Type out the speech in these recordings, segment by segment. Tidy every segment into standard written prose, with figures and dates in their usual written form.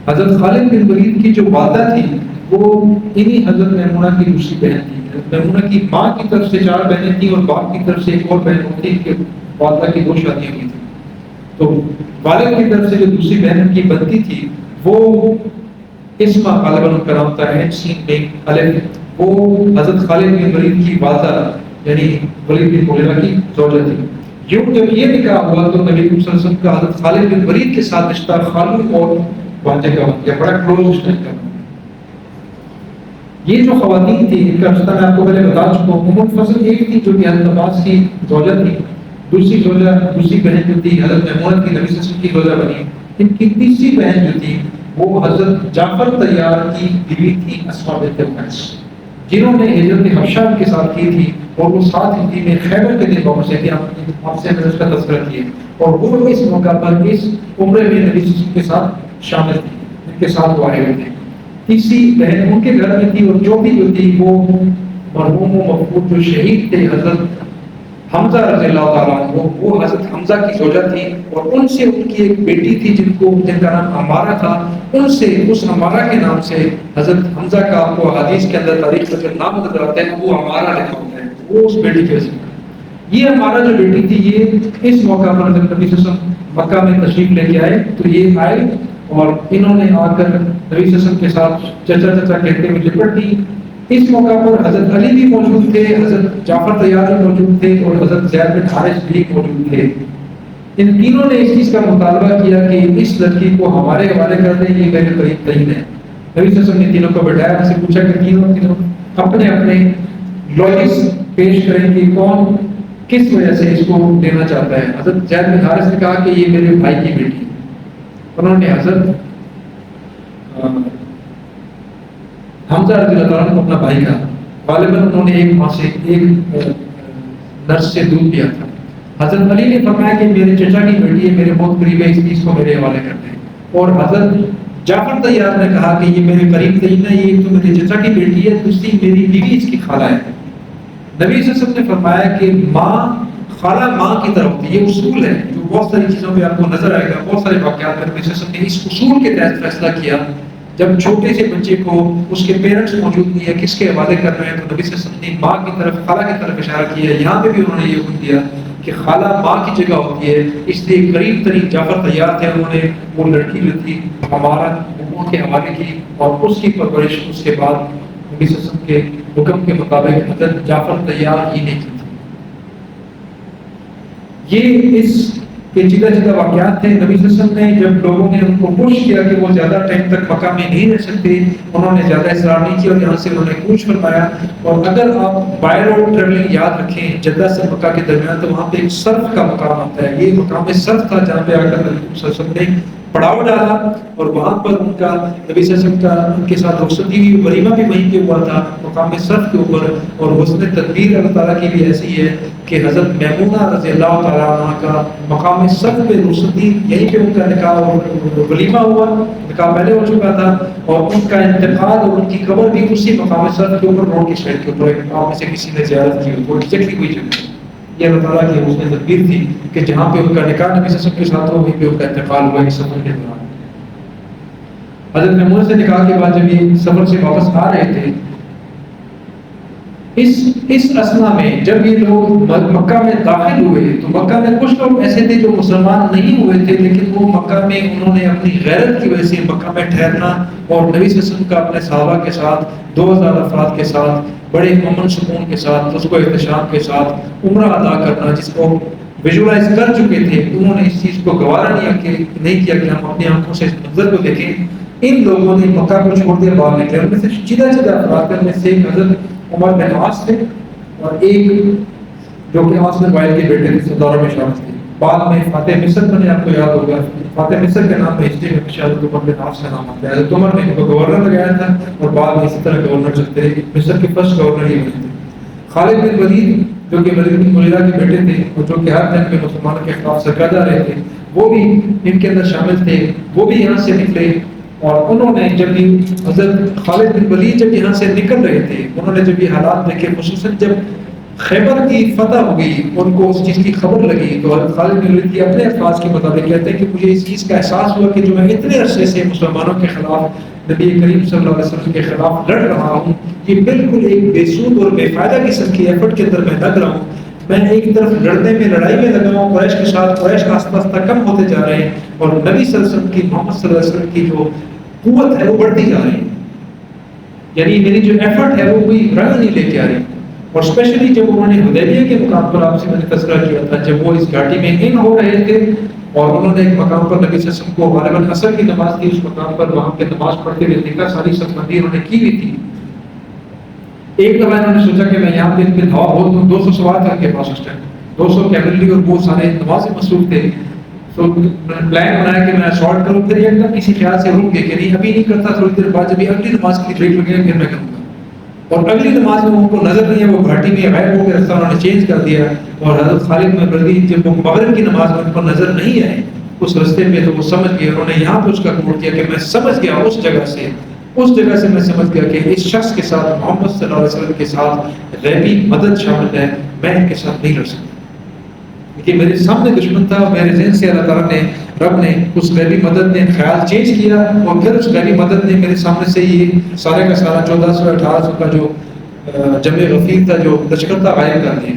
حضرت خالد بن ولید کی جو والدہ تھی وہ انہی حضرت میمونہ کی دوسری بہن تھی. حضرت میمونہ کی ماں کی طرف سے 4 بہنیں تھیں اور باپ کی طرف سے ایک اور بہن ہوتی کہ والدہ کی 2 شادیاں ہوئی تھیں. تو والد کی طرف سے جو دوسری بہن کی بنتی تھی وہ اسما غالباً ان کا نام تھا سین بیگ الف، وہ حضرت خالد بن ولید کی والدہ یعنی ولید بن مغیرہ کی زوجہ تھی. یوں جب یہ نکاح ہوا تو نبی صلی اللہ علیہ وسلم کا حضرت خالد بن ولید کے ساتھ رشتہ خالو اور بھانجے کا بن گیا، بڑا کلوز رشتہ کا. یہ جو خواتین تھی ان کا رشتہ میں آپ کو پہلے بتا چکا ہوں. ام الفضل ایک تھی جو کہ حضرت عباس کی زوجہ تھی، دوسری بہن جو تھی حضرت میمونہ کی نبی صلی اللہ علیہ وسلم کی زوجہ بنی. ان کی تیسری بہن جو تھی وہ حضرت جعفر طیار کی بیوی تھی اسماء بنت قیس، جنہوں نے ہجرت حبشہ کے ساتھ کی تھی اور وہ 7 ہجری میں خیبر کے دن واپس آئے تھے. آپ سے اس کا تذکرہ کیے اور وہ اس موقع پر اس عمرے میں نبی صلی اللہ علیہ وسلم کے ساتھ شامل تھی، ان کے ساتھ وہ آئے ہوئے تھے. تیسری بہن ان کے گھر میں تھی اور چوتھی جو تھی وہ مرحوم و مفقود جو شہید تھے حضرت حمزہ رضی اللہ تعالیٰ عنہ، وہ حضرت حمزہ کی زوجہ تھی اور ان سے ان کی ایک بیٹی تھی جن کا نام عمارہ تھا. ان سے اس عمارہ کے نام سے حضرت حمزہ کا آپ کو حدیث کے اندر تاریخ کا نام نظر آتا ہے، وہ عمارہ لکھا ہوتا ہے، وہ اس بیٹی کی وجہ سے. یہ عمارہ جو بیٹی تھی یہ اس موقع پر حضرت نبی صلی اللہ علیہ وسلم مکہ میں تشریف لے کے آئے تو یہ آئے اور انہوں نے آ کر نبی صلی اللہ علیہ وسلم کے ساتھ چچا کہتے ہوئے لپٹ لی. اس موقع پر حضرت علی بھی موجود تھے، حضرت جعفر طیار بھی موجود تھے اور حضرت زید بن حارث بھی موجود تھے. ان تینوں نے اس چیز کا مطالبہ کیا کہ اس لڑکی کو ہمارے حوالے کر دیں، یہ میرے قریب ترین ہے. نبی صلی اللہ علیہ وسلم نے تینوں کو بٹھایا، ان سے پوچھا کہ تینوں اپنے اپنے لاجکس پیش کریں کہ کون کس وجہ سے اس کو دینا چاہتا ہے. حضرت زید بن حارث نے کہا کہ یہ میرے بھائی کی بیٹی ہے. انہوں نے حضرت حمزہ رضی اللہ عنہ کو اپنا بھائی کہا. غالباً انہوں نے ایک ماں سے ایک نرس سے دودھ پیا تھا. حضرت علی نے فرمایا کہ میرے چچا کی بیٹی ہے، میرے بہت قریب ہے، اس چیز کو میرے حوالے کر دیں. اور حضرت جعفر طیار نے کہا کہ یہ میرے قریب ترین ہے، یہ تو میرے چچا کی بیٹی ہے، دوسری میری بیوی اس کی خالہ ہے. نبی صلی اللہ علیہ وسلم نے فرمایا کہ ماں خالہ ماں کی طرف ہوتی ہے. یہ اصول ہے جو بہت ساری چیزوں پہ آپ کو نظر آئے گا، بہت سارے واقعات میں نبی صلی اللہ علیہ وسلم نے اس اصول کے تحت فیصلہ کیا. جب چھوٹے سے بچے کو اس کے پیرنٹس موجود نہیں ہے، کس کے حوالے کر رہے ہیں، تو نبی صلی اللہ علیہ وسلم نے ماں کی طرف خالہ کی طرف اشارہ کیا. یہاں پہ بھی انہوں نے یہ حکم دیا کہ خالہ ماں کی جگہ ہوتی ہے، اس لیے قریب ترین جعفر طیار تھے، انہوں نے وہ لڑکی جو تھی ہمارا ان کے حوالے کی اور اس کی پرورش اس کے بعد نبی صلی اللہ علیہ وسلم کے حکم کے مطابق حضرت جعفر طیار ہی نے کی. یہ اس کے جدہ واقعات تھے. نبی صلی اللہ علیہ وسلم نے جب لوگوں نے ان کو پوش کیا کہ وہ زیادہ ٹائم تک مکہ میں نہیں رہ سکتے، انہوں نے زیادہ اصرار نہیں کیا اور یہاں سے انہوں نے کوچ فرمایا. اور اگر آپ بائی روڈ ٹریولنگ یاد رکھیں جدہ سے مکہ کے درمیان، تو وہاں پہ ایک صرف کا مقام آتا ہے. یہ مقام صرف تھا جہاں پہ آ کر نبی صلی اللہ علیہ وسلم نے پڑاؤ ڈالا اور وہاں پر ان کا نبی صلی اللہ علیہ وسلم کا ان کے ساتھ رخصتی ہوئی. ولیمہ بھی وہیں پہ ہوا تھا مقام صرف کے اوپر. اور حسن تدبیر اللہ تعالیٰ کی بھی ایسی ہے کہ حضرت میمونہ رضی اللہ تعالیٰ عنہ کا مقام صرف پہ رخصتی، یہیں پہ ان کا نکاح اور ولیمہ ہوا. نکاح پہلے ہو چکا تھا اور ان کا انتقال اور ان کی قبر بھی اسی مقام صرف کے اوپر روڈ کی سائڈ کے اوپر آپ میں سے کسی نے زیارت کی ہو. ایگزیکٹلی کوئی جگہ یہ اللہ تعالیٰ کی حسن تدبیر تھی کہ جہاں پہ ان کا نکاح نبی صلی اللہ علیہ وسلم کے ساتھ ہو، وہیں پہ ان کا انتقال ہوا اس سفر کے دوران. حضرت میمونہ سے نکاح کے بعد جب یہ سفر سے واپس آ رہے تھے، اس اسنا میں جب یہ لوگ مکہ میں داخل ہوئے تو مکہ میں کچھ لوگ ایسے تھے جو مسلمان نہیں ہوئے تھے، لیکن وہ مکہ میں انہوں نے اپنی غیرت کی وجہ سے مکہ میں ٹھہرنا اور نبی صلی اللہ علیہ وسلم کا اپنے صحابہ کے ساتھ 2000 افراد کے ساتھ بڑے امن سکون کے ساتھ اس کو احتشام کے ساتھ عمرہ ادا کرنا، جس کو ویژولائز کر چکے تھے، انہوں نے اس چیز کو گوارا نہیں کیا کہ ہم اپنی آنکھوں سے اس منظر کو دیکھیں. ان لوگوں نے مکہ کو چھوڑ دیا، باہر نکلے. ان میں سے جدہ افراد میں سے حضرت عمر بن عاص تھے اور ایک جو کہ عاص بن وائل کے بیٹے تھے، دورہ میں شامل تھے. بعد میں فاتح مصر بنے، آپ کو یاد ہوگا فاتح مصر کے نام پہ ہسٹری میں حضرت عمر بن عاص کا نام آتا ہے. حضرت عمر نے ان کو گورنر لگایا تھا اور بعد میں اسی طرح گورنر چلتے رہے. مصر کے فرسٹ گورنر ہی بنے تھے. خالد بن ولید جو کہ ولید بن مغیرہ کے بیٹے تھے اور جو کہ ہر جنگ میں مسلمانوں کے خلاف سرگردہ رہے تھے، وہ بھی ان کے اندر شامل تھے. وہ بھی یہاں سے نکلے اور انہوں نے جب حضرت خالد بن ولید جب یہاں سے نکل رہے تھے، انہوں نے جب یہ حالات دیکھے، خصوصاً جب خیبر کی فتح ہو گئی، ان کو اس چیز کی خبر لگی، تو حضرت خالد بن ولید کی اپنے الفاظ کے مطابق کہتے ہیں کہ مجھے اس چیز کا احساس ہوا کہ جو میں اتنے عرصے سے مسلمانوں کے خلاف، نبی کریم صلی اللہ علیہ وسلم کے خلاف لڑ رہا ہوں، یہ بالکل ایک بے سود اور بے فائدہ قسم کی ایفرٹ کے اندر میں لگ رہا ہوں. میں ایک طرف لڑنے میں، لڑائی میں لگا ہوں قریش کے ساتھ، قریش کا آہستہ آہستہ کم ہوتے جا رہے ہیں، اور نبی صلی اللہ علیہ وسلم کی، محمد صلی اللہ علیہ وسلم کی جو قوت ہے وہ بڑھتی جا رہی ہے. یعنی میری جو ایفرٹ ہے وہ کوئی رنگ نہیں لے کے آ رہی. اور اسپیشلی جب انہوں نے حدیبیہ کے مقام پر، آپ سے میں نے تذکرہ کیا تھا، جب وہ اس گھاٹی میں ان ہو رہے تھے اور انہوں نے ایک مقام پر نبی صلی اللہ علیہ وسلم کو غالباً عصر کی نماز کی، اس مقام پر وہاں پہ نماز پڑھتے ہوئے دیکھا، ساری صف بندی انہوں نے کی ہوئی تھی. ایک دفعہ انہوں نے سوچا کہ میں یہاں پہ ان پہ دھاوا بہت دوں، 200 سوار تھے ان کے پاس اس ٹائم، 200 کیولری اور وہ سارے نمازیں مصروف تھے. تو پلان بنایا کہ میں اسالٹ کروں، پھر ایک دم کسی خیال سے رک گئے کہ نہیں ابھی نہیں کرتا، تھوڑی دیر بعد جب اگلی نماز کی ڈیٹ لگے پھر میں کروں گا. اور اگلی نماز میں ان کو نظر نہیں ہے، وہ گھاٹی میں غائب ہو کے رستہ انہوں نے چینج کر دیا. اور حضرت خالد بن ولید جب وہ مغرب کی نماز میں ان کو نظر نہیں آئے اس رستے میں، تو وہ سمجھ گئے، انہوں نے یہاں پہ اس کا کوٹ کیا کہ میں سمجھ گیا، اس جگہ سے میں سمجھ گیا کہ اس شخص کے ساتھ، محمد صلی اللہ علیہ وسلم کے ساتھ غیبی مدد شامل ہے، میں ان کے ساتھ نہیں لڑ سکتا. کہ میرے سامنے دشمن تھا، میرے ذہن سے اللہ تعالیٰ نے، رب نے اس غیبی مدد نے خیال چینج کیا، اور پھر اس غیبی مدد نے میرے سامنے سے یہ سارے کا سارا 1400-1800 کا جو جمع غفیر تھا، جو لشکر تھا، غائب کر دیا.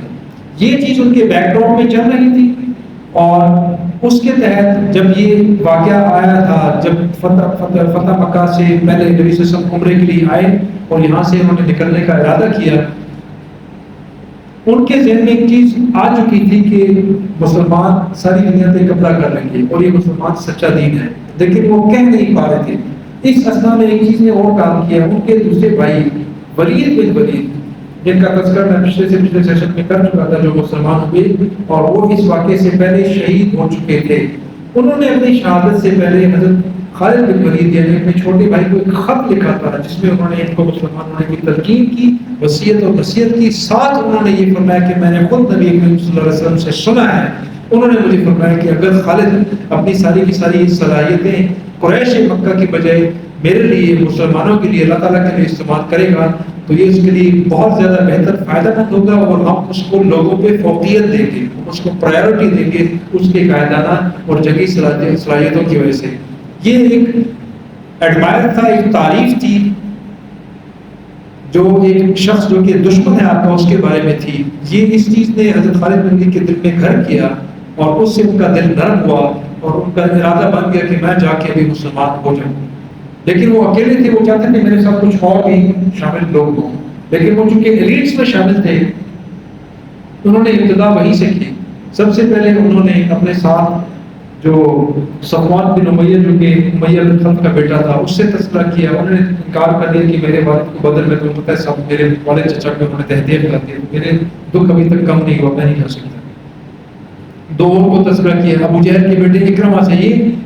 یہ چیز ان کے بیک گراؤنڈ میں چل رہی تھی. اور اس کے تحت جب یہ واقعہ آیا تھا، جب فتح مکہ سے پہلے نبی صلی اللہ علیہ وسلم عمرے کے لیے آئے اور یہاں سے انہوں نے نکلنے کا ارادہ کیا، ان کے ذہن میں ایک چیز آ چکی تھی کہ مسلمان ساری دنیا پہ قبضہ کر لیں گے اور یہ مسلمان سچا دین ہے، لیکن وہ کہہ نہیں پا رہے تھے. اس اثنا میں ایک چیز نے اور کام کیا، ان کے دوسرے بھائی ولید بن ولید، جن کا تذکرہ میں پچھلے سیشن میں کر چکا تھا، جو مسلمان ہوئے اور وہ اس واقعے سے پہلے شہید ہو چکے تھے، انہوں نے اپنی شہادت سے پہلے حضرت خالد بن ولید یعنی اپنے چھوٹے بھائی کو ایک خط لکھا تھا، جس میں انہوں نے ان کو مسلمان ہونے کی تلقین کی، وصیت اور نصیحت کی. ساتھ انہوں نے یہ فرمایا کہ میں نے خود نبی کریم صلی اللہ علیہ وسلم سے سنا ہے، انہوں نے مجھے فرمایا کہ اگر خالد اپنی ساری کی ساری صلاحیتیں قریش مکہ کی بجائے میرے لیے، مسلمانوں کے لیے، اللہ تعالیٰ کے لیے استعمال کرے گا تو یہ اس کے لیے بہت زیادہ بہتر فائدہ مند ہوگا، اور ہم اس کو لوگوں پہ فوقیت دیں گے، اس کو پرائیورٹی دیں گے اس کے قائدانہ اور جنگی صلاحیتوں کی وجہ سے. یہ ایک ایڈمائر تھا، ایک تعریف تھی جو ایک شخص جو کہ دشمن ہے آپ کا اس کے بارے میں تھی. یہ اس چیز نے حضرت خالد بن ولید کے دل میں گھر کیا اور اس سے ان کا دل نرم ہوا اور ان کا ارادہ بن گیا کہ میں جا کے بھی مسلمان ہو جاؤں. لیکن وہ اکیلے تھے، وہ چاہتے تھے میرے ساتھ کچھ اور بھی شامل لوگ ہوں، لیکن وہ چونکہ ایلیٹس میں شامل تھے انہوں نے ابتدا وہیں سے کی. سب سے پہلے انہوں نے اپنے ساتھ جو صفوان بن امیہ جو کہ امیہ بن خلف کا بیٹا تھا اس سے تذکرہ کیا. انہوں نے انکار کر دیا کہ میرے والد کو بدر میں تو پتہ ہے سب میرے والد چچا کو انہوں نے تہدید کر دیا، میرے دکھ ابھی تک کم نہیں ہوا، میں نہیں کر سکتا. دو اور کو تذکرہ کیا، ابو جہل کے بیٹے اکرمہ سے.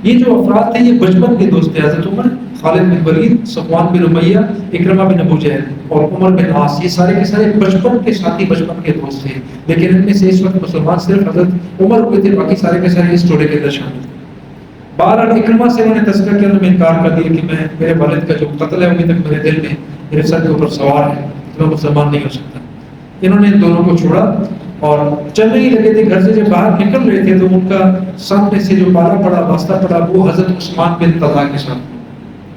یہ جو افراد تھے یہ بچپن کے دوست تھے، حضرت عمر، خالد بن ولید، صفوان بن امیہ، اکرمہ بن ابو جہل اور عمر بن عاص، یہ سارے کے سارے بچپن کے ساتھی، بچپن کے دوست تھے. لیکن ان میں سے اس وقت مسلمان صرف حضرت عمر ہوئے تھے، باقی سارے کے سارے اس ٹوڑے کے اندر شامل تھے. بہرحال اکرمہ سے انہوں نے تذکرہ کیا، انہوں نے انکار کر دیا کہ میں، میرے والد کا جو قتل ہے ابھی تک میرے دل میں، میرے سر کے اوپر سوار ہے، میں مسلمان نہیں ہو سکتا. انہوں نے ان دونوں کو چھوڑا اور چلنے ہی لگے تھے. گھر سے جب باہر نکل رہے تھے تو ان کا سامنے سے جو پالا پڑا، واسطہ پڑا، وہ حضرت عثمان بن طلحہ کے ساتھ،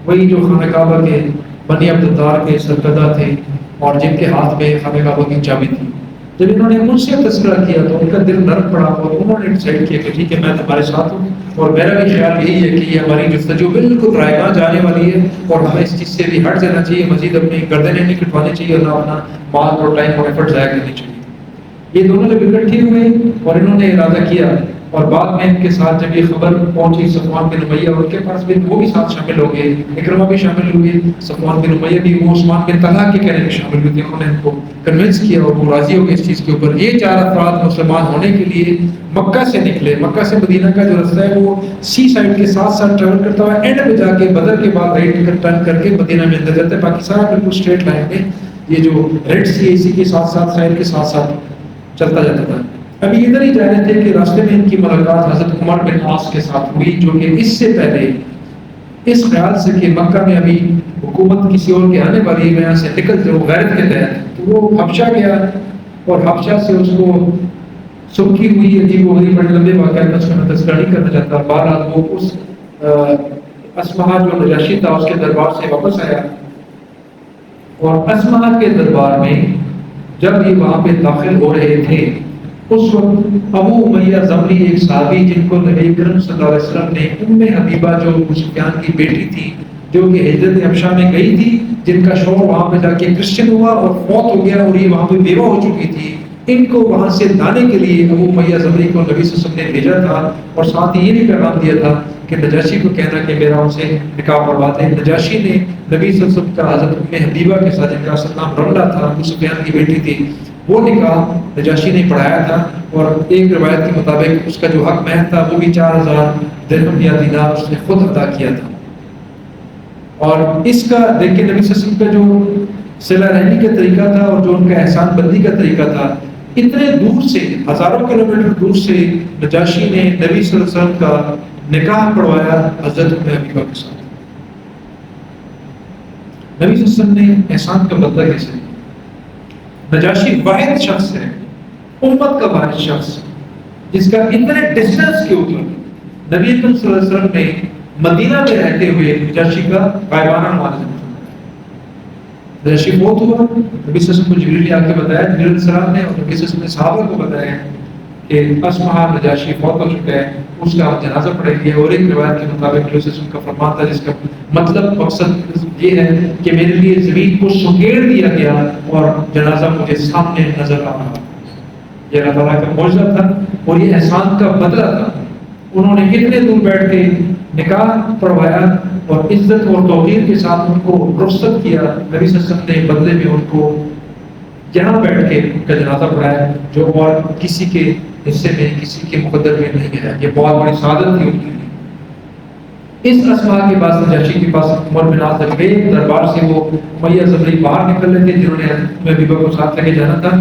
وہی جو خانہ کعبہ کے بنی عبدالدار کے سرکردہ تھے اور جن کے ہاتھ میں خانہ کعبہ کی چابی تھی. جب انہوں نے ان سے تذکرہ کیا تو ان کا دل نرم پڑا اور انہوں نے ڈیسائیڈ کیا کہ ٹھیک ہے میں تمہارے ساتھ ہوں، اور میرا بھی خیال یہی ہے کہ یہ ہماری گفتگو بالکل رائگاں جانے والی ہے اور ہمیں اس چیز سے بھی ہٹ جانا چاہیے، مزید اپنی گردنیں نہیں کٹوانی چاہیے اور نہ اپنا مال اور ٹائم اور ایفرٹ ضائع کرنی چاہیے. یہ دونوں جب اکٹھے ہوئے اور انہوں نے ارادہ کیا، اور بعد میں ان کے ساتھ جب یہ خبر پہنچی صفوان بن امیہ اور ان کے پاس بھی، وہ بھی ساتھ شامل ہو گئے، اکرمہ بھی شامل ہوئے، صفوان بن امیہ بھی، وہ عثمان بن طلحہ کے کہنے میں شامل ہوئے تھے. انہوں نے ان کو کنونس کیا اور وہ راضی ہو گئے اس چیز کے اوپر. یہ چار افراد مسلمان ہونے کے لیے مکہ سے نکلے. مکہ سے مدینہ کا جو رستہ ہے وہ سی سائڈ کے ساتھ ساتھ ٹریول کرتا ہوا اینڈ میں جا کے بدر کے بعد رائٹ ٹرن کر کے مدینہ میں اندر جاتا ہے. باقی سارا بالکل اسٹریٹ لائن میں یہ جو ریڈ سی ہے اسی کے ساتھ ساتھ ساحل کے ساتھ ساتھ چلتا جاتا تھا. ابھی ادھر ہی جا رہے تھے کہ راستے میں ان کی ملاقات حضرت عمر بن عاص کے ساتھ ہوئی، جو کہ اس سے پہلے اس خیال سے کہ مکہ میں ابھی حکومت کسی اور کے آنے والی ہے، میں یہاں سے نکل جاؤں غیرت کے تحت، تو وہ حبشہ گیا اور حبشہ سے اس کو سرخی ہوئی عجیب و غریب بڑے لمبے واقعات اس میں تذکرہ نہیں کرنا چاہتا. بہرحال وہ اس اسمہا جو نجاشی تھا اس کے دربار سے واپس آیا اور اسمہا کے دربار میں جب یہ وہاں پہ داخل ہو رہے تھے اس وقت ابو امیہ ضمری ایک صحابی جن کو نبی کریم صلی اللہ علیہ وسلم نے ام حبیبہ جو ابو سفیان کی بیٹی تھی جو کہ ہجرت حبشہ میں گئی تھی جن کا شوہر وہاں پہ جا کے کرسچن ہوا اور فوت ہو گیا اور یہ وہاں پہ بیوہ ہو چکی تھی, ان کو وہاں سے لانے کے لیے ابو امیہ ضمری کو نبی صلی اللہ علیہ وسلم نے بھیجا تھا اور ساتھ ہی یہ بھی پیغام دیا تھا کہ نجاشی کو کہنا کہ میرا ان سے نکاح پڑھوا دیں. نجاشی نے نبی صلی اللہ علیہ وسلم کا حضرت ام حبیبہ کے ساتھ جن کا اصل نام رملہ تھا ابو سفیان کی بیٹی تھی وہ نکاح نجاشی نے پڑھایا تھا اور ایک روایت کے مطابق اس کا جو حق مہر تھا وہ بھی 4000 درہم یا دینار اس نے خود ادا کیا تھا. اور اس کا دیکھ کے نبی صلی اللہ علیہ وسلم کا جو صلہ رحمی کا طریقہ تھا اور جو ان کا احسان بندی کا طریقہ تھا, اتنے دور سے ہزاروں کلومیٹر دور سے نجاشی نے نبی صلی اللہ علیہ وسلم کا نکاح پڑھوایا حضرت ام حبیبہ کے ساتھ. نبی صلی اللہ علیہ وسلم نے احسان کا بدلہ کیسے دیا؟ نجاشی واحد شخص ہے, امت کا واحد شخص جس کا اتنے ڈسٹنس کے اوپر نبی اکرم صلی اللہ علیہ وسلم نے مدینہ میں رہتے ہوئے نجاشی کا غائبانہ معاہدہ کیا. نجاشی فوت ہوا, نبی صلی اللہ علیہ وسلم کو جبریل نے آ کے بتایا, جبریل علیہ السلام نے اور نبی صلی اللہ علیہ وسلم نے صحابہ کو بتایا کہ اسمہا نجاشی فوت ہو چکا ہے, اس کا آپ جنازہ پڑھیں گے. اور ایک روایت کے مطابق نبی صلی اللہ علیہ وسلم کا فرمان تھا جس کا مطلب مقصد یہ ہے کہ میرے لیے زمین کو سکیڑ دیا گیا اور جنازہ مجھے سامنے نظر آ رہا. یہ اللہ تعالیٰ کا معجزہ تھا اور یہ احسان کا بدلہ تھا. انہوں نے اتنے دور بیٹھ کے نکاح پڑھوایا اور عزت اور توقیر کے ساتھ ان کو رخصت کیا. نبی صلی اللہ علیہ وسلم نے بدلے میں ان کو یہاں بیٹھ کے ان کا جنازہ پڑھایا جو اور کسی کے حصے میں کسی کے مقدر میں نہیں ہے. یہ بہت بڑی سعادت تھی ان کے لیے. اس اسماء کے پاس نجاشی کے پاس عمر بن عاص گئے دربار سے. وہ امیہ ضمری باہر نکل رہے تھے جنہوں نے ام حبیبہ کو ساتھ لے کے جانا تھا.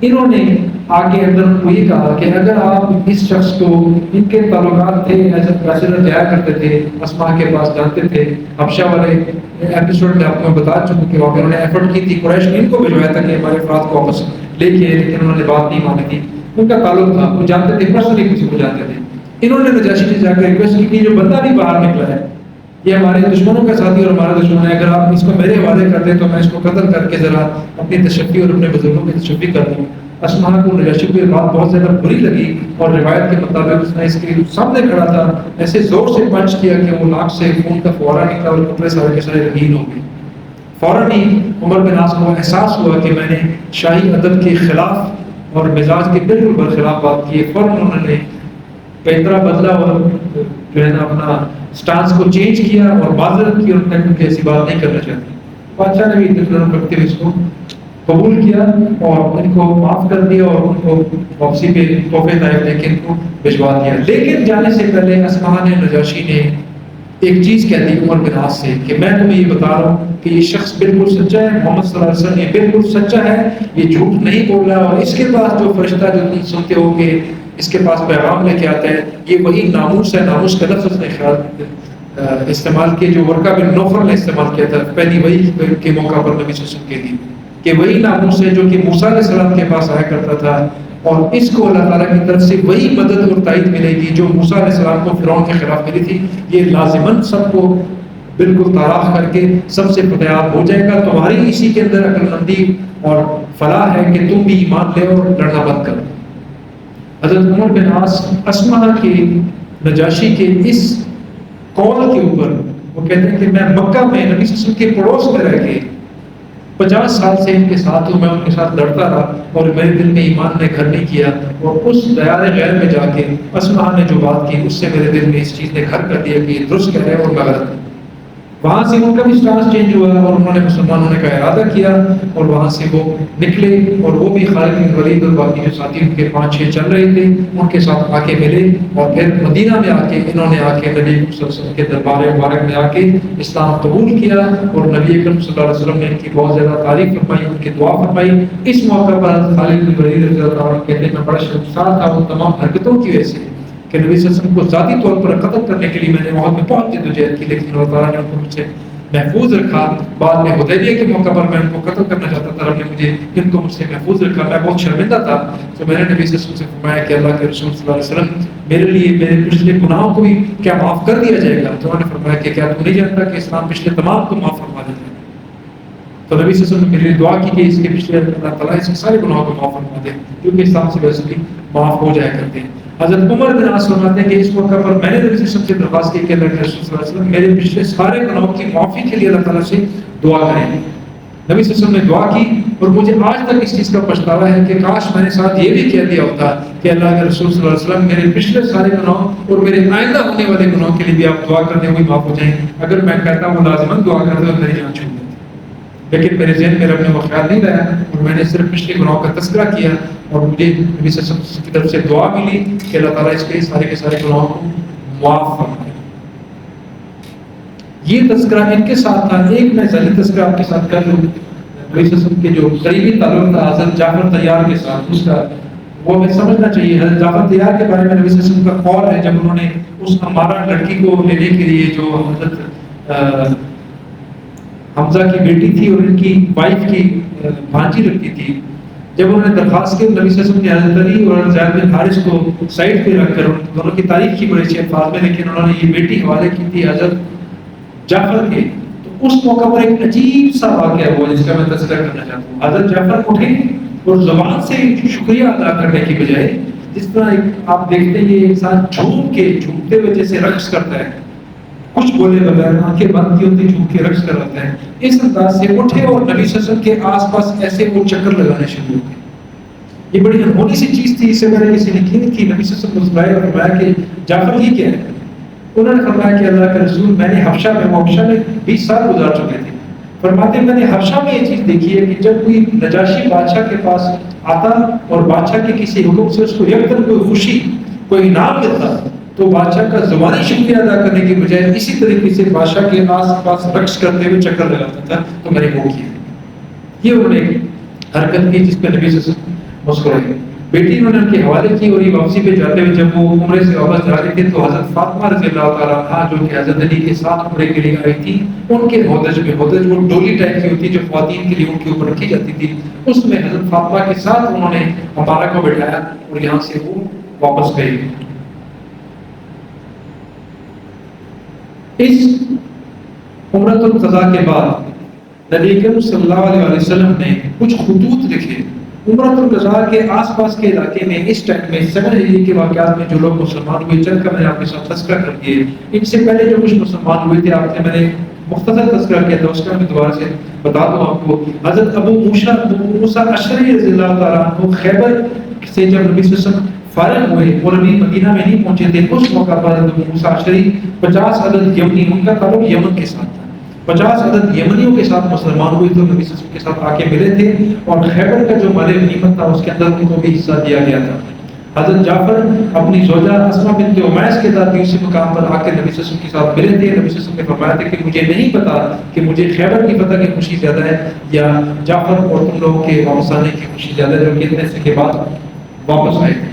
انہوں نے آگے اندر کو یہ کہا کہ اگر آپ اس شخص کو ان کے تعلقات تھے ایسے پیسے جایا کرتے تھے اسماء کے پاس جانتے تھے. حبشہ والے ایپیسوڈ میں آپ کو میں بتا چکا کہ وہاں پہ انہوں نے ایفرٹ کی تھی, قریش نے ان کو بھجوایا تھا کہ ہمارے افراد کو واپس لے کے, لیکن انہوں نے بات نہیں مانی تھی. ان کا تعلق تھا, وہ جانتے تھے, پرسنلی کسی کو جانتے تھے. انہوں نے نجاشی سے جا کے ریکویسٹ کی کہ جو بندہ بھی باہر نکلا ہے یہ ہمارے دشمنوں کا ساتھی اور ہمارا دشمن ہے, اگر آپ اس کو میرے حوالے کر دیں تو میں اس کو قتل کر کے ذرا اپنی تشفی اور اپنے بزرگوں کی تشفی کر دوں. اسماء کو نجاشی کو یہ بات بہت زیادہ بری لگی اور روایت کے مطابق اس نے اس کے سامنے کھڑا تھا, ایسے زور سے پنچ کیا کہ وہ ناک سے خون کا فوارہ نکلا اور کپڑے سارے کے سارے رنگین ہو گئے. فوراً ہی عمر بن عاص کو احساس ہوا کہ میں نے شاہی ادب کے خلاف اور مزاج کے بالکل برخلاف بات کی. فوراً انہوں نے پیترا بدلا اور جو ہے نا اپنا سٹانس کو چینج کیا اور معذرت کی اور انہوں نے ایسی بات نہیں کرنا چاہتی. بادشاہ نے بھی اتفاق رکھتے ہوئے اس کو قبول کیا اور ان کو معاف کر دیا اور ان کو واپسی پہ تحفے طائف دے کے ان کو بھجوا دیا. لیکن جانے سے پہلے اسماء نے نجاشی نے ایک چیز کہہ دی عمر بن عاص سے کہ میں تمہیں یہ بتا رہا ہوں کہ یہ شخص بالکل سچا ہے, محمد صلی اللہ علیہ وسلم یہ بالکل سچا ہے, یہ جھوٹ نہیں بول رہا, اور اس کے پاس جو فرشتہ جو تم سنتے ہو کہ اس کے پاس پیغام لے کے آتے ہیں یہ وہی ناموس ہے. ناموس کا لفظ نے خیال استعمال کیا جو ورقہ بن نوفل نے استعمال کیا تھا پہلی وحی کے موقع پر نبی صلی اللہ علیہ وسلم کے لیے, کہ وہی ناموس ہے جو کہ موسیٰ علیہ السلام کے پاس آیا کرتا تھا اور اس کو اللہ تعالیٰ کی طرف سے وہی مدد اور تائید ملے گی جو موسیٰ علیہ السلام کو فرعون کے خلاف ملی تھی. یہ لازماً سب کو بالکل تاراخ کر کے سب سے فتحیاب ہو جائے گا. تمہاری اسی کے اندر عقل مندی اور فلاح ہے کہ تم بھی ایمان لے اور لڑنا بند کرو. حضرت عمر بن عاص اسماء کے نجاشی کے اس قول کے اوپر وہ کہتے ہیں کہ میں مکہ میں نبی صلی اللہ علیہ وسلم کے پڑوس میں رہ کے 50 سال سے ان کے ساتھ ہوں, میں ان کے ساتھ لڑتا رہا اور میرے دل میں ایمان نے گھر نہیں کیا, اور اس دیار غیر میں جا کے اسماء نے جو بات کی اس سے میرے دل میں اس چیز نے گھر کر دیا کہ یہ درست کہہ رہے ہیں اور میں غلط ہوں. وہاں سے ان کا بھی سٹانس چینج ہوا اور انہوں نے مسلمانوں نے کا ارادہ کیا اور وہاں سے وہ نکلے اور وہ بھی خالد بن ولید اور باقی جو ساتھی ان کے 5-6 چل رہے تھے ان کے ساتھ آ کے ملے, اور پھر مدینہ میں آ کے انہوں نے آ کے نبی اکرم صلی اللہ علیہ وسلم کے دربار مبارک میں آ کے اسلام قبول کیا اور نبی اکرم صلی اللہ علیہ وسلم نے ان کی بہت زیادہ تعریف فرمائی, ان کی دعا فرمائی. اس موقع پر خالد بن ولید رضی اللہ عنہ کہتے ہیں میں بڑا شرمسار تھا ان تمام حرکتوں کی وجہ سے کہ نبی صلی اللہ علیہ وسلم کو ذاتی طور پر قتل کرنے کے لیے میں نے وہاں میں بہت جدوجہد کی, لیکن اللہ تعالیٰ نے ان کو مجھ سے محفوظ رکھا. بعد میں حدیبیہ کے موقع پر میں ان کو قتل کرنا چاہتا تھا, رب نے مجھے ان کو مجھ سے محفوظ رکھا. میں بہت شرمندہ تھا. تو میں نے نبی صلی اللہ علیہ وسلم سے فرمایا کہ اللہ کے رسول صلی اللہ علیہ وسلم میرے لیے میرے پچھلے گناہوں کو بھی کیا معاف کر دیا جائے گا؟ تو انہوں نے فرمایا کہ کیا تو نہیں جانتا کہ اسلام پچھلے تمام کو معاف فرما دیتا ہے؟ تو نبی صلی اللہ علیہ وسلم نے میرے لیے دعا کی کہ اس کے پچھلے اللہ تعالیٰ اس کے سارے گناہوں کو معاف فرما دے, کیونکہ اسلام سے ویسے بھی معاف ہو جایا کرتے ہیں. حضرت عمر بن عاص فرماتے ہیں کہ اس موقع پر میں نے نبی صلی اللہ علیہ وسلم سے درخواست کی کہ اللہ کے رسول صلی اللہ علیہ وسلم میرے پچھلے سارے گناہوں کی معافی کے لیے اللہ تعالیٰ سے دعا کریں. نبی صلی اللہ علیہ وسلم نے دعا کی, اور مجھے آج تک اس چیز کا پچھتاوا ہے کہ کاش میں نے ساتھ یہ بھی کہہ دیا ہوتا کہ اللہ کے رسول صلی اللہ علیہ وسلم میرے پچھلے سارے گناہوں اور میرے آئندہ ہونے والے گناہوں کے لیے بھی آپ دعا کرتے ہوئے معاف ہو جائیں. اگر میں کہتا ہوں لازماً دعا کرتے ہوئے میری جان چھوٹ جاتی, لیکن میرے ذہن میں رب نے وہ خیال نہیں لایا, اور میں نے صرف پچھلے گناہوں کا تذکرہ کیا, اور مجھے نبی صلی اللہ علیہ وسلم کی طرف سے دعا ملی کہ اللہ تعالیٰ اس کے سارے گناہوں کو معاف فرمائے. یہ تذکرہ ان کے ساتھ تھا. ایک میں ذاتی تذکرہ آپ کے ساتھ کر لوں. نبی صلی اللہ علیہ وسلم کے جو قریبی تعلق تھا حضرت جعفر طیار کے ساتھ, اس کا وہ ہمیں سمجھنا چاہیے. حضرت جعفر طیار کے بارے میں نبی صلی اللہ علیہ وسلم کا قول ہے, جب انہوں نے اس ہمارا لڑکی کو لینے کے لیے, جو حضرت حمزہ کی بیٹی تھی اور ان کی وائف کی بھانجی لگتی تھی, جب انہوں نے درخواست کی, نبی صلی اللہ علیہ وسلم نے حضرت علی اور زید بن حارث کو سائڈ پہ رکھ کر ان دونوں کی تعریف کی بڑے اچھے الفاظ میں, لیکن انہوں نے یہ بیٹی حوالے کی تھی حضرت جعفر کے. تو اس موقع پر ایک عجیب سا واقعہ ہوا جس کا میں تذکرہ کرنا چاہتا ہوں. حضرت جعفر اٹھے اور زبان سے شکریہ ادا کرنے کی بجائے, جس طرح آپ دیکھتے ہیں یہ انسان جھومتے ہوئے جیسے رقص کرتا ہے, کچھ بولے بغیر آنکھیں بند کی ہوتی جھوم کے رقص کراتا ہے, اس انداز سے اٹھے اور نبی صلی اللہ علیہ وسلم کے آس پاس ایسے وہ چکر لگانے شروع ہو گئے. یہ بڑی انہونی سی چیز تھی, اس سے پہلے کسی نے کی نہیں تھی. نبی صلی اللہ علیہ وسلم مسکرائے اور فرمایا کہ جعفر یہ کیا ہے؟ انہوں نے فرمایا کہ اللہ کے رسول میں نے حبشہ میں 20 سال گزار چکے تھے. فرماتے ہیں میں نے حبشہ میں یہ چیز دیکھی ہے کہ جب کوئی نجاشی بادشاہ کے پاس آتا اور بادشاہ کے کسی حکم سے اس کو یکدم کوئی خوشی کوئی انعام ملتا, تو بادشاہ کا زبانی شکریہ ادا کرنے کی بجائے اسی طریقے سے بادشاہ کے آس پاس رقص کرتے ہوئے چکر لگاتا تھا. تو میں نے وہ کیا. یہ انہوں نے حرکت کی جس پہ نبی صلی اللہ علیہ وسلم مسکرائے. بیٹی انہوں نے ان کے حوالے کی, اور یہ واپسی پہ جاتے ہوئے جب وہ عمرے سے واپس جا رہے تھے تو حضرت فاطمہ رضی اللہ تعالیٰ عنہا جو کہ حضرت علی کے ساتھ عمرے کے لیے آئی تھی, ان کے ہودج وہ ڈولی ٹائپ کی ہوتی جو خواتین کے لیے ان کے اوپر رکھی جاتی تھی, اس میں حضرت فاطمہ کے ساتھ انہوں نے مبارک کو بٹھایا اور یہاں سے وہ واپس گئے. اس عمرۃ القضاء کے بعد نبی کریم صلی اللہ علیہ وسلم نے کچھ خطوط لکھے. عمرۃ القضاء کے آس پاس کے علاقے میں اس ٹائم میں 7 ہجری کے واقعات میں جو لوگ مسلمان ہوئے, چند کا میں نے آپ کے ساتھ تذکرہ کر دیا. ان سے پہلے جو کچھ مسلمان ہوئے تھے آپ نے میں نے مختصر تذکرہ کیا تھا, اس کا میں دوبارہ سے بتا دوں آپ کو. حضرت ابو موسیٰ اشعری رضی اللہ تعالیٰ عنہ خیبر سے جب نبی صلی اللہ علیہ وسلم فارغ ہوئے اور ابھی مدینہ میں نہیں پہنچے تھے, اس موقع پر حضرت ابو موسیٰ اشعری 50 عدد یمنی, ان کا تعلق یمن کے ساتھ تھا, 50 عدد یمنیوں کے ساتھ مسلمان ہوئے تو نبی صلی اللہ علیہ وسلم کے ساتھ آ کے ملے تھے, اور خیبر کا جو مال غنیمت تھا اس کے اندر ان کو بھی حصہ دیا گیا تھا. حضرت جعفر اپنی زوجہ اسماء بنت عمیس کے ساتھ اسی مقام پر آ کے نبی صلی اللہ علیہ وسلم کے ساتھ ملے تھے. نبی صلی اللہ علیہ وسلم نے فرمایا تھا کہ مجھے نہیں پتا کہ مجھے خیبر کی فتح کی خوشی زیادہ ہے یا جعفر اور تم لوگوں کے واپس آنے کی خوشی زیادہ ہے, جو کہ اتنے سے کے بعد واپس آئے تھے.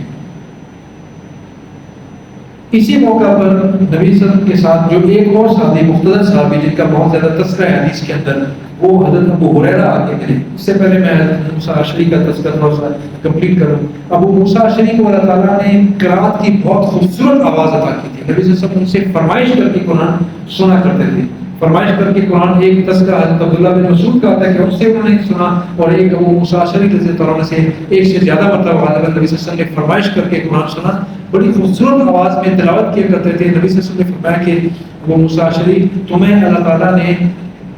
اسی موقع پر نبی صلی اللہ علیہ وسلم کے ساتھ جو ایک اور صحابی مختصر صحابی جن کا بہت زیادہ تذکرہ ہے حدیث کے اندر, وہ حضرت ابو ہریرہ آگے ملے. اس سے پہلے میں حضرت موسیٰ اشعری کا تذکرہ تھوڑا سا کمپلیٹ کروں. ابو موسیٰ اشعری کو اللہ تعالیٰ نے قرات کی بہت خوبصورت آواز عطا کی تھی. نبی صلی اللہ علیہ وسلم ان سے فرمائش کر کے قرآن سنا کرتے تھے. فرمائش کر کے قرآن, ایک تذکرہ حضرت عبداللہ بن مسعود کا آتا ہے کہ ان سے انہوں نے سنا, اور ایک ابو موسیٰ اشعری رضی اللہ عنہ سے ایک سے زیادہ مرتبہ حضرت نبی صلی اللہ علیہ وسلم نے فرمائش کر کے قرآن سنا. بڑی خوبصورت آواز میں تلاوت کیا کرتے تھے. نبی صلی اللہ علیہ وسلم نے فرمایا کہ ابو موسیٰ اشعری تمہیں اللہ تعالیٰ نے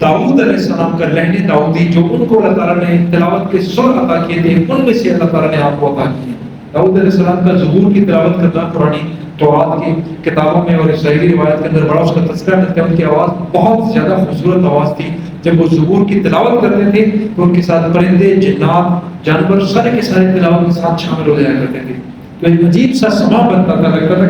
داؤد علیہ السلام کا لہن داؤدی جو ان کو اللہ تعالیٰ نے تلاوت کے سر عطا کیے تھے, ان میں سے اللہ تعالیٰ نے آپ کو عطا کیے. داؤد علیہ السلام کا زبور کی تلاوت کرنا پرانی توراۃ کی کتابوں میں اور اسرائیلی روایت کے اندر بڑا اس کا تذکرہ ملتا ہے. ان کی آواز بہت زیادہ خوبصورت آواز تھی. جب وہ زبور کی تلاوت کرتے تھے تو ان کے ساتھ پرندے, جنات, جانور سارے کے سارے تلاوت کے ساتھ شامل ہو جایا کرتے تھے. تو ایک عجیب سا سما بنتا تھا, لگتا تھا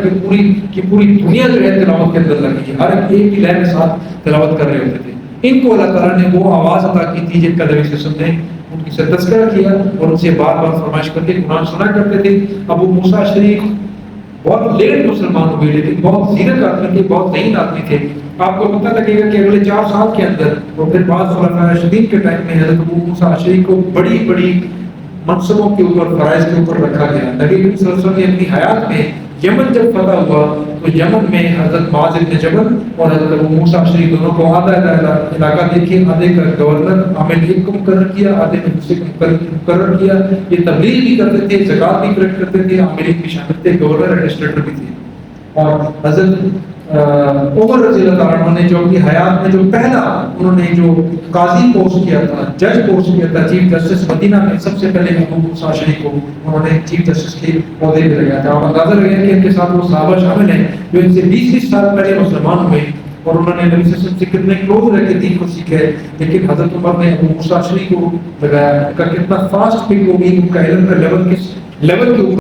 کہ پوری دنیا جو ہے تلاوت کے اندر لگی ہے, ہر ایک ہی لہر کے ساتھ تلاوت کر رہے ہوتے تھے. ان کو اللہ تعالیٰ نے وہ آواز عطا کی تھی جن کا نبی صلی اللہ علیہ وسلم نے ان کی سے تذکرہ کیا اور ان سے بار بار فرمائش کر کے قرآن سنا کرتے تھے. ابو موسیٰ اشعری بہت لیٹ مسلمان ہوئے لیکن بہت زیرک آدمی تھے، بہت ذہین آدمی تھے. آپ کو پتہ لگے گا کہ اگلے 4 سال کے اندر اور پھر بعض خلفائے راشدین کے ٹائم میں حضرت ابو موسیٰ اشعری کو بڑی بڑی منصبوں کے اوپر، فرائض کے اوپر رکھا گیا. نبی کریم صلی اللہ علیہ وسلم نے اپنی حیات میں یمن جب فتح ہوا تو یمن میں حضرت معاذ بن جبل اور حضرت ابو موسیٰ اشعری دونوں کو آدھا علاقہ دیکھے، آدھے کا گورنر عامل ایک کو مقرر کیا، آدھے نے دوسرے کو مقرر کیا. یہ تبلیغ بھی کرتے تھے، زکوٰۃ بھی کلیکٹ کرتے تھے، عاملین بھی شامل تھے، گورنر ایڈمنسٹریٹر بھی تھے. اور حضرت عمر رضی اللہ تعالیٰ عنہ نے جو اپنی حیات میں جو پہلا انہوں نے جو قاضی پوسٹ کیا تھا، جج پوسٹ کیا تھا، چیف جسٹس مدینہ میں، سب سے پہلے ابو موسیٰ اشعری کو انہوں نے چیف جسٹس کے عہدے پہ لگایا تھا. اور اندازہ لگایا کہ ان کے ساتھ وہ صحابہ شامل ہیں جو ان سے 20 سال پہلے مسلمان ہوئے اور انہوں نے نبی صلی اللہ علیہ وسلم سے کتنے کلوز رہ کے دین کو سیکھا ہے. لیکن حضرت عمر نے ابو موسیٰ اشعری کو لگایا. ان کا کتنا فاسٹ پک ہوگی، ان کا علم کا لیول کس لیول کے اوپر